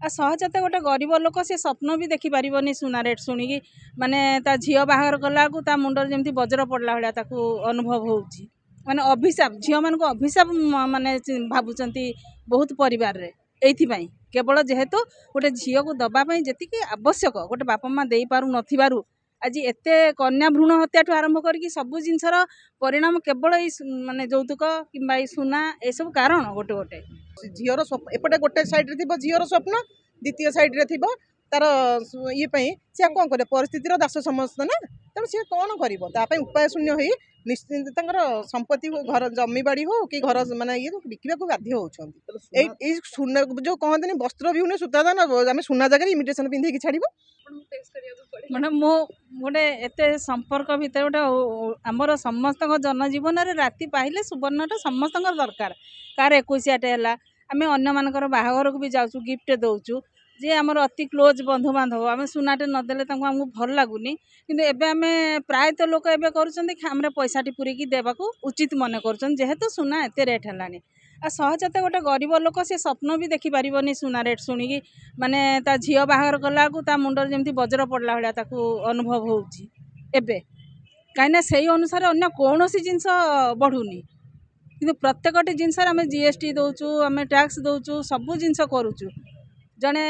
आ सहजते गोटे गरीब लोक से स्वप्न भी देखी पारनी सुना रेट शुणिकी माने ता झील बाहर कला ता मुंडर जमी वज्र पड़ला भाया अनुभव हो माने अभिशाप झील मान अभिशाप माने भावुंट बहुत परिवार रे एइथिपाई केवल जेहेतु गोटे झील को दबाई जी आवश्यक गोटे बापा माँ दे पारु नथिबारु आज एत कन्या भ्रूण हत्या आरंभ करके सबू जिनसर परिणाम केवल माने यौतुक कि सुना ए सब कारण गोटे गोटे झीर एपटे गोटे साइड थी झीर स्वप्न द्वितीय साइड रे थी तार ये सी कौन कर परिस्थितिर दास समस्त ना तेणु सी कौन कर उपाय शून्य हो निश्चिंत संपत्ति घर जमीबाड़ी हो कि घर माने ये बिकवा बाध्य होती जो कहते वस्त्र विहुन सूतादान आम सुना जगह इमिटेसन पिंधे छाड़ मैंने मो गोटे एत संपर्क भितर गोटे आमर समस्त जनजीवन में राति पाइले सुवर्णटा समस्त दरकार कार 21टे है आम अन्न मानकर बाहाघर को भी जाऊँ गिफ्ट दौचु जे आमर अति क्लोज बंधु बांधव आम सुनाटे नदेले आमको भल लगुनि किंतु एबे आमे प्रायतः लोक एबे करुछन्ते पैसाटी पूरेकी देवाक उचित मन करुछन् जेहेतु सुना एत रेट है आ सहजते गोटे गरीब लोक से स्वप्न भी देखी पारनी सुना रेट शुणिकी माने ता झील बाहर कला ता मुंडर जमी वज्र पड़ला भाया अनुभव हो कहीं से अनुसार अन्य कौन जिनस बढ़ुनी कि प्रत्येकटी जिनस आम जीएसटी दौचु आम टैक्स दौचु सबू जिनस करुचु जड़े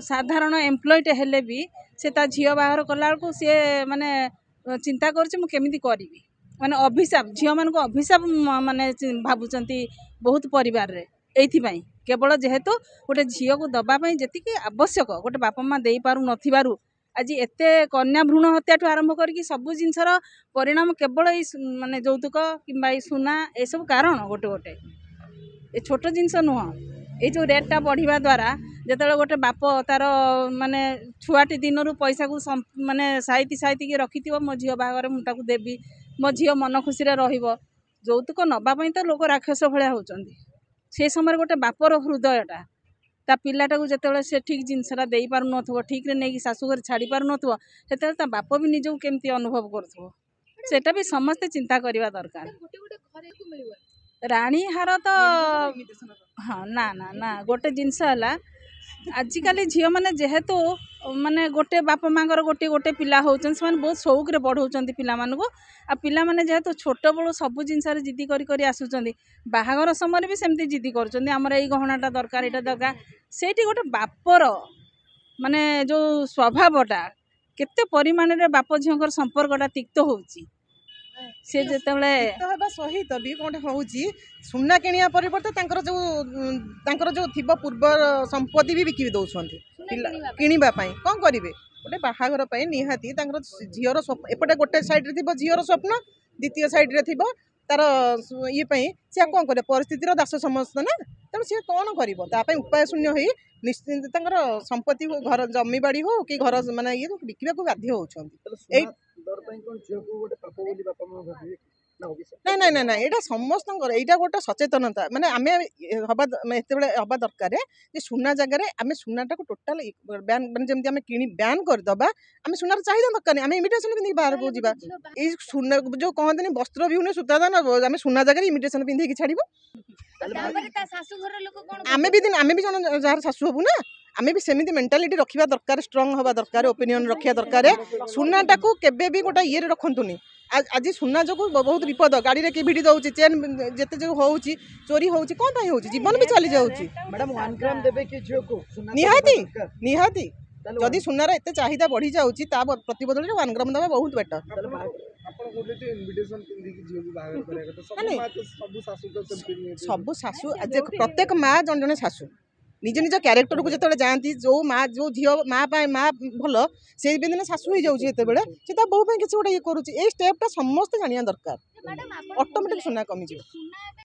साधारण एम्प्लॉयटे हेले भी से ता झील बाहर कला सी माने चिंता करमी करी माने अभिशाप झील मान अभिशाप माने भावुंट बहुत परिवार रे एइथिपाई केवल जेहेतु गोटे झील को दबाई जी आवश्यक गोटे बापा माँ दे पारु नथिबारु आज एत कन्या भ्रूण हत्या आरंभ करके सबू जिनसर परिणाम केवल माने यौतुक कि सुना ए सब कारण गोटे गोटे ए छोट जिनस नुह ये जो रेटा बढ़िया द्वारा जिते गोटे बाप तार माने छुआटी दिन पैसा को माने साइती रखी मो झील बाहागर मुझे देवी मो झील मन खुशी यौतुक नवापाई तो लोक राक्षस भाया होती से समय गोटे बापर हृदयटा ता पिलाटा को जिते से ठीक जिनसटा दे पार न ठीक नहीं शाशुघर छाड़ी पार न बाप भी निजक केमती अनुभव करता भी समस्ते चिंता करवा दरकार राणी हार तो हाँ ना ना ना गोटे जिनस है आजिकल झील मैंने जेहेतु माने गोटे बापा माँ गोटे गोटे पिला होचन से बहुत शौक रे बढ़ाऊँ पिला मानू आ पिला माने जेहेतु छोट बड़ू सबू जिनस जिद्दी करी आसुचंदी बाहागर समय भी सेमती जिद्दी करुचंदी हमर एई गहनाटा दरकार एटा दरकार सेठी गोटे बापर माने जो स्वभावटा केते परिमाण रे बाप झींकर संपर्कटा तिक्त होउची से जेतेबेले सहित भी कौन हूँ सुना किणिया परिवर्ते जो थिबा पूर्व संपत्ति भी बिकी दौरान किणवाई कौन करेंगे गोटे बाहागर निहाती झीर एपटे गोटे साइड रे थी झीर स्वप्न द्वितीय साइड रे थी तार ये सी कौन कर परिस्थितिर दास समस्त ना तेणु सी कौन कर उपाय शून्य हो निश्चिंत संपत्ति घर जमीबाड़ी हो कि घर माने ये बिकवा बाध्य होती ना ना ना ना यहाँ समस्त यहाँ गोटे सचेतनता माने आम हवा हवा दरकार सुना जगह आम सुनाटा को टोटाल बैन जमी आम कि बैन करदे आम सुनार चाहिए दरकार आम इमिटेसन पिंधि बाहर को जा सुना जो कहते वस्त्र विहुन सूतादान आम सुना जगह इमिटेसन पिंधे छाड़ आम भी जन जार शाशु हबू ना आम भी सेमती मेंटालिटी रखा दरकार स्ट्रंग हवा दरकार ओपिनियन रखा दरकार सुनाटा को केबे भी गोटे ये रखुनी आज सुना जो बहुत विपद गाड़ी में किए भिड़ी दौर चेन जिते जो हो चोरी हो कौन हो जीवन भी चली जाऊँगी निहाती निहाती जदि सुनार एत चाहिदा बढ़ी जाऊँगी प्रतिबदल में 1 ग्राम दबा बहुत बेटर सबू शाशु प्रत्येक माँ जन जन शाशु निज निज क्यारेक्टर को जो जाती जो माँ जो झील माँ माँ भल से दिन शाशु हो जाते से बहु किसी गोटे ये करुँच स्टेपटा समस्त जाना दरकार ऑटोमेटिक सुना कमी।